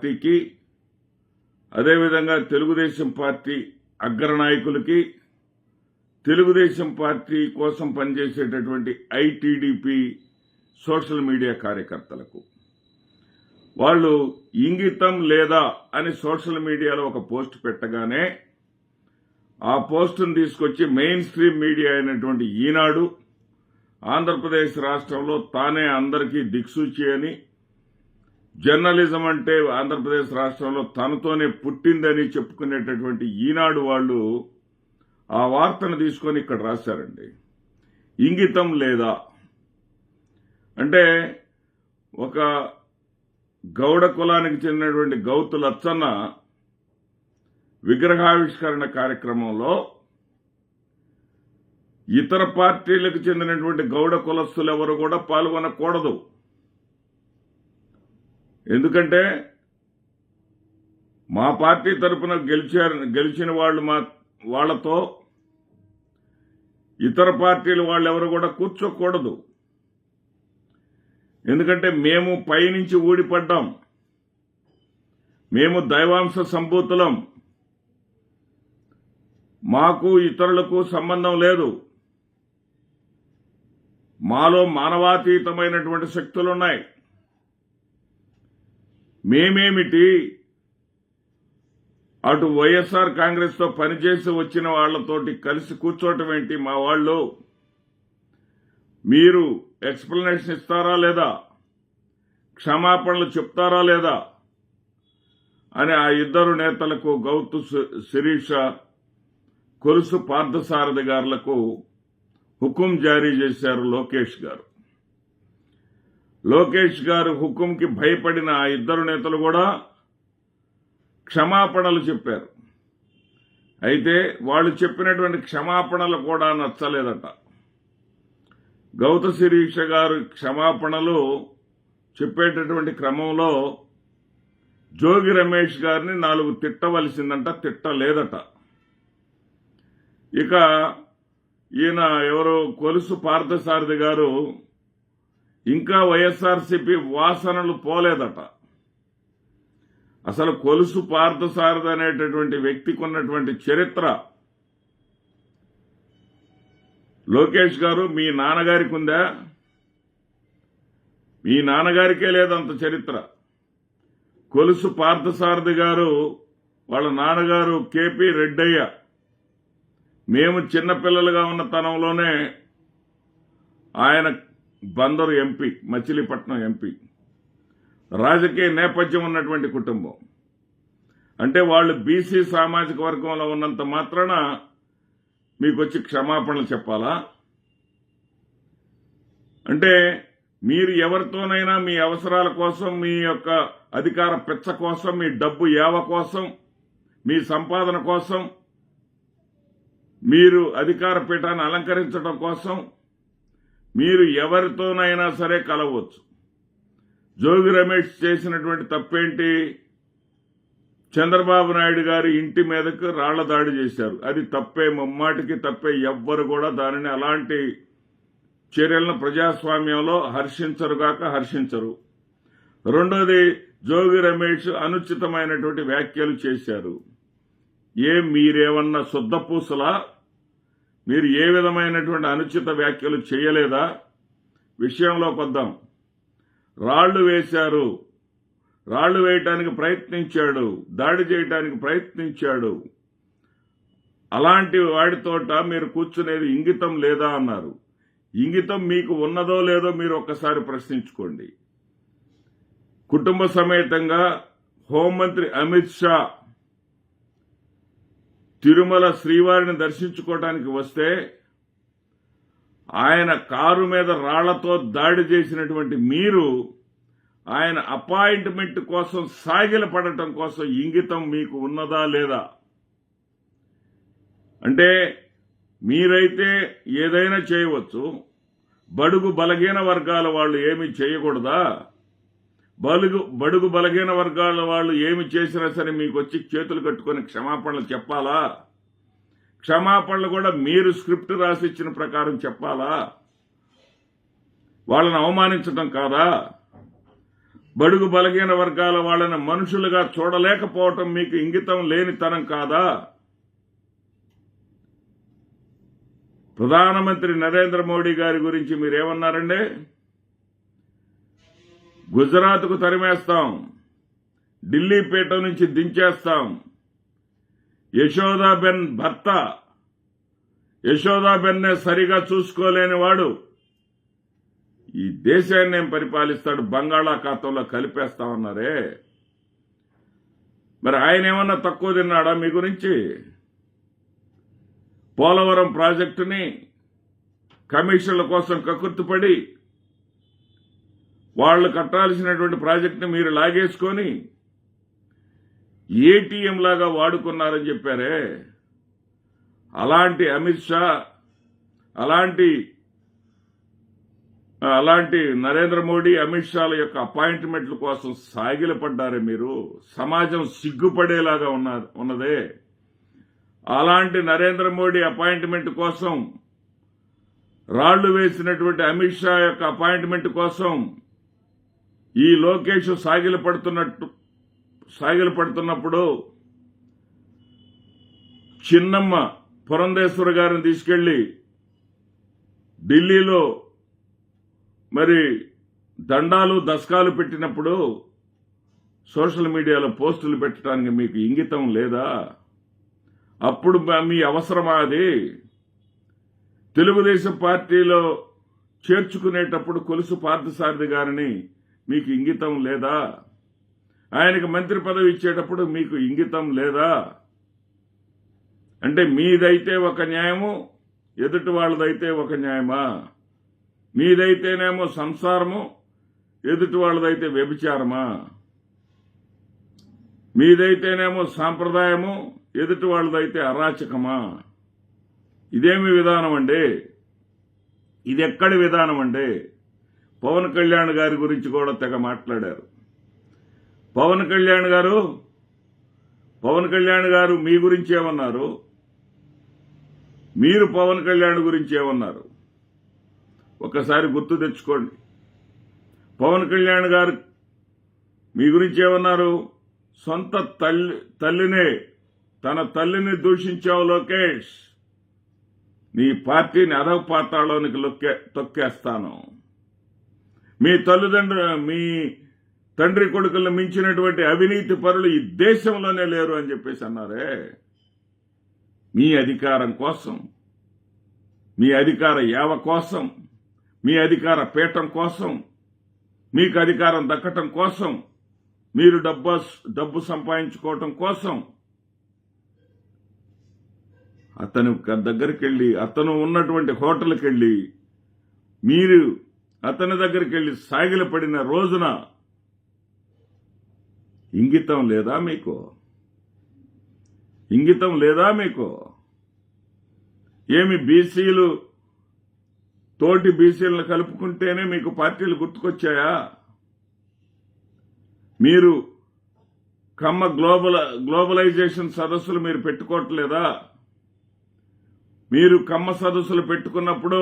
పార్టీకి, అదేవిధంగా Telugu Desam party అగ్రనాయకులకి, Telugu Desam party కోసం పనిచేసేటటువంటి ఐటీడీపీ సోషల్ మీడియా కార్యకర్తలకు వాళ్ళు ఇంగితం లేదా అని సోషల్ మీడియాలో ఒక పోస్ట్ పెట్టగానే ఆ పోస్టును తీసుకొచ్చి మెయిన్ స్ట్రీమ్ మీడియా అయినటువంటి ఈనాడు ఆంధ్రప్రదేశ్ రాష్ట్రంలో తానే అందరికీ దిక్సూచి అని, జర్నలిజం అంటే ఆంధ్రప్రదేశ్ రాష్ట్రంలో తనతోనే పుట్టిందని చెప్పుకునేటటువంటి ఈనాడు వాళ్ళు ఆ వార్తను తీసుకొని ఇక్కడ రాశారండి. ఇంగితం లేదా అంటే ఒక గౌడ కులానికి చెందినటువంటి గౌతు లచ్చన్న విగ్రహావిష్కరణ కార్యక్రమంలో ఇతర పార్టీలకు చెందినటువంటి గౌడ కులస్తులు ఎవరు కూడా పాల్గొనకూడదు. ఎందుకంటే మా పార్టీ తరఫున గెలిచిన వాళ్ళు వాళ్లతో ఇతర పార్టీల వాళ్ళు ఎవరు కూడా కూర్చోకూడదు. ఎందుకంటే మేము పైనుంచి ఊడిపడ్డాం, మేము దైవాంశ సంభూతులం, మాకు ఇతరులకు సంబంధం లేదు, మాలో మానవాతీతమైనటువంటి శక్తులున్నాయి, మేమేమిటి అటు వైఎస్ఆర్ కాంగ్రెస్ తో పనిచేసి వచ్చిన వాళ్లతోటి కలిసి కూర్చోవటం ఏంటి, మా వాళ్ళు మీరు ఎక్స్ప్లెనేషన్ ఇస్తారా లేదా, క్షమాపణలు చెప్తారా లేదా అని ఆ ఇద్దరు నేతలకు గౌతు శిరీష, కొలుసు పార్థసారథి గారులకు హుకుం జారీ చేశారు లోకేష్ గారు. లోకేష్ గారు హుకుంకి భయపడిన ఆ ఇద్దరు నేతలు కూడా క్షమాపణలు చెప్పారు. అయితే వాళ్ళు చెప్పినటువంటి క్షమాపణలు కూడా నచ్చలేదట. గౌత శిరీష గారు క్షమాపణలు చెప్పేటటువంటి క్రమంలో జోగి రమేష్ గారిని 4 తిట్టవలసిందంట, తిట్టలేదట. ఇక ఈయన ఎవరు కొలుసు పార్థసారథి గారు ఇంకా వైఎస్ఆర్సీపీ వాసనలు పోలేదట. అసలు కొలుసు పార్థసారథి అనేటటువంటి వ్యక్తికి ఉన్నటువంటి చరిత్ర లోకేష్ గారు మీ నాన్నగారికి ఉందా? మీ నాన్నగారికే లేదంత చరిత్ర. కొలుసు పార్థసారథి గారు వాళ్ళ నాన్నగారు కేపీ రెడ్డయ్య మేము చిన్నపిల్లలుగా ఉన్న తనంలోనే ఆయన బందరు ఎంపీ, మచిలీపట్నం ఎంపీ, రాజకీయ నేపథ్యం ఉన్నటువంటి కుటుంబం. అంటే వాళ్ళు బీసీ సామాజిక వర్గంలో ఉన్నంత మాత్రాన మీకు వచ్చి క్షమాపణలు చెప్పాలా? అంటే మీరు ఎవరితోనైనా మీ అవసరాల కోసం, మీ యొక్క అధికార పెచ్చ కోసం, మీ డబ్బు యావ కోసం, మీ సంపాదన కోసం, మీరు అధికార పీఠాన్ని అలంకరించడం కోసం మీరు ఎవరితోనైనా సరే కలవచ్చు. జోగి రమేష్ చేసినటువంటి తప్పేంటి? చంద్రబాబు నాయుడు గారి ఇంటి మీదకు రాళ్ల దాడి చేశారు. అది తప్పే, ముమ్మాటికి తప్పే. ఎవ్వరు కూడా దానిని అలాంటి చర్యలను ప్రజాస్వామ్యంలో హర్షించరుగాక హర్షించరు. రెండోది, జోగి రమేష్ అనుచితమైనటువంటి వ్యాఖ్యలు చేశారు. మీరేమన్నా శుద్ధపూసలా? మీరు ఏ విధమైనటువంటి అనుచిత వ్యాఖ్యలు చేయలేదా? విషయంలోకి వద్దాం. రాళ్లు వేశారు, రాళ్లు వేయటానికి ప్రయత్నించాడు, దాడి చేయటానికి ప్రయత్నించాడు. అలాంటి వాడితోట మీరు కూర్చునేది ఇంగితం లేదా అన్నారు. ఇంగితం మీకు ఉన్నదో లేదో మీరు ఒక్కసారి ప్రశ్నించుకోండి. కుటుంబ సమేతంగా హోంమంత్రి అమిత్ షా తిరుమల శ్రీవారిని దర్శించుకోవడానికి వస్తే ఆయన కారు మీద రాళ్లతో దాడి చేసినటువంటి మీరు ఆయన అపాయింట్మెంట్ కోసం సాగిలపడటం కోసం ఇంగితం మీకు ఉన్నదా లేదా? అంటే మీరైతే ఏదైనా చేయవచ్చు, బడుగు బలహీన వర్గాల వాళ్ళు ఏమీ చేయకూడదా? బడుగు బలహీన వర్గాల వాళ్ళు ఏమి చేసినా సరే మీకు వచ్చి చేతులు కట్టుకొని క్షమాపణలు చెప్పాలా? క్షమాపణలు కూడా మీరు స్క్రిప్ట్ రాసిచ్చిన ప్రకారం చెప్పాలా? వాళ్ళని అవమానించడం కాదా? బడుగు బలహీన వర్గాల వాళ్ళని మనుషులుగా చూడలేకపోవటం మీకు ఇంగితం లేనితనం కాదా? ప్రధానమంత్రి నరేంద్ర మోడీ గారి గురించి మీరేమన్నారండి? గుజరాత్కు తరిమేస్తాం, ఢిల్లీ పీఠ నుంచి దించేస్తాం. యశోదాబెన్ భర్త యశోదాబెన్నే సరిగా చూసుకోలేని వాడు ఈ దేశాన్ని ఏం పరిపాలిస్తాడు? బంగాళాఖాతంలో కలిపేస్తామన్నారే, మరి ఆయన ఏమన్నా తక్కువ తిన్నాడా మీ గురించి? పోలవరం ప్రాజెక్టుని కమిషన్ల కోసం కక్కుర్తిపడి వాళ్ళు కట్టాల్సినటువంటి ప్రాజెక్టుని మీరు లాగేసుకొని ఏటీఎం లాగా వాడుకున్నారని చెప్పారే. అలాంటి అమిత్ షా, అలాంటి నరేంద్ర మోడీ, అమిత్ షాల యొక్క అపాయింట్మెంట్ల కోసం సాగిలపడ్డారే మీరు. సమాజం సిగ్గుపడేలాగా ఉన్నదే. అలాంటి నరేంద్ర మోడీ అపాయింట్మెంట్ కోసం, రాళ్లు వేసినటువంటి అమిత్ షా యొక్క అపాయింట్మెంట్ కోసం ఈ లోకేష్ సాగిలపడుతున్నప్పుడు చిన్నమ్మ పురంధేశ్వర గారిని తీసుకెళ్లి ఢిల్లీలో మరి దండాలు దశకాలు పెట్టినప్పుడు సోషల్ మీడియాలో పోస్టులు పెట్టడానికి మీకు ఇంగితం లేదా? అప్పుడు మీ అవసరమా అది? తెలుగుదేశం పార్టీలో చేర్చుకునేటప్పుడు కొలుసు పార్థసారథి గారిని మీకు ఇంగితం లేదా? ఆయనకు మంత్రి పదవి ఇచ్చేటప్పుడు మీకు ఇంగితం లేదా? అంటే మీదైతే ఒక న్యాయము, ఎదుటి వాళ్ళదైతే ఒక న్యాయమా? మీదైతేనేమో సంసారము, ఎదుటి వాళ్ళదైతే వ్యభిచారమా? మీదైతేనేమో సాంప్రదాయము, ఎదుటి వాళ్ళదైతే అరాచకమా? ఇదేమి విధానం అండి? ఇది ఎక్కడి విధానం అండి? పవన్ కళ్యాణ్ గారి గురించి కూడా తెగ మాట్లాడారు. పవన్ కళ్యాణ్ గారు మీ గురించి ఏమన్నారు? మీరు పవన్ కళ్యాణ్ గురించి ఏమన్నారు? ఒకసారి గుర్తు తెచ్చుకోండి. పవన్ కళ్యాణ్ గారు మీ గురించి ఏమన్నారు? సొంత తన తల్లిని దూషించావు లోకేష్, నీ పార్టీని అధపాతాళానికి తొక్కేస్తాను. మీ తండ్రి కొడుకులను మించినటువంటి అవినీతి పరులు ఈ దేశంలోనే లేరు అని చెప్పేసి అన్నారే. మీ అధికారం కోసం, మీ అధికార యావ కోసం, మీ అధికార పీఠం కోసం, మీకు అధికారం దక్కటం కోసం, మీరు డబ్బు సంపాదించుకోవటం కోసం అతను దగ్గరికి వెళ్ళి, అతను ఉన్నటువంటి హోటల్కి వెళ్ళి, మీరు అతని దగ్గరికి వెళ్ళి సాగిలపడిన రోజున ఇంగితం లేదా మీకు? ఇంగితం లేదా మీకు? ఏమి బీసీలు తోటి బీసీలను కలుపుకుంటేనే మీకు పార్టీలు గుర్తుకొచ్చాయా? మీరు కమ్మ గ్లోబలైజేషన్ సదస్సులు మీరు పెట్టుకోవట్లేదా? మీరు కమ్మ సదస్సులు పెట్టుకున్నప్పుడు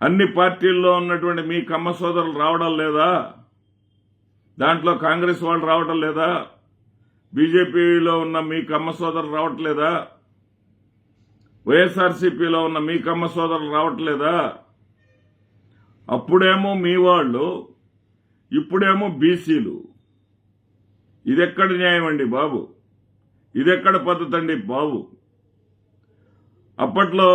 అన్ని పార్టీల్లో ఉన్నటువంటి మీ కమ్మ సోదరులు రావడం లేదా? దాంట్లో కాంగ్రెస్ వాళ్ళు రావడం లేదా? బీజేపీలో ఉన్న మీ కమ్మ సోదరులు రావట్లేదా? వైఎస్ఆర్సీపీలో ఉన్న మీ కమ్మ సోదరులు రావట్లేదా? అప్పుడేమో మీ వాళ్ళు, ఇప్పుడేమో బీసీలు. ఇదెక్కడ న్యాయం అండి బాబు? ఇదెక్కడ పద్ధతి అండి బాబు? అప్పట్లో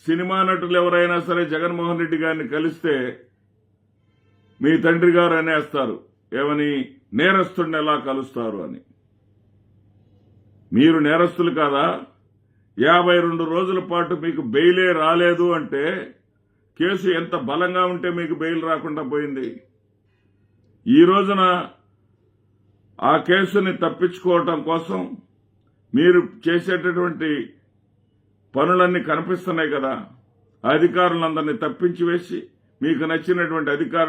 సినిమా నటులు ఎవరైనా సరే జగన్మోహన్ రెడ్డి గారిని కలిస్తే మీ తండ్రి గారు అనేస్తారు, ఏమని? నేరస్తుడిని ఎలా కలుస్తారు అని. మీరు నేరస్తులు కాదా? 52 రోజుల పాటు మీకు బెయిలే రాలేదు అంటే కేసు ఎంత బలంగా ఉంటే మీకు బెయిల్ రాకుండా పోయింది? ఈ రోజున ఆ కేసుని తప్పించుకోవటం కోసం మీరు చేసేటటువంటి పనులన్నీ కనిపిస్తున్నాయి కదా. అధికారులందరినీ తప్పించి వేసి మీకు నచ్చినటువంటి అధికారులు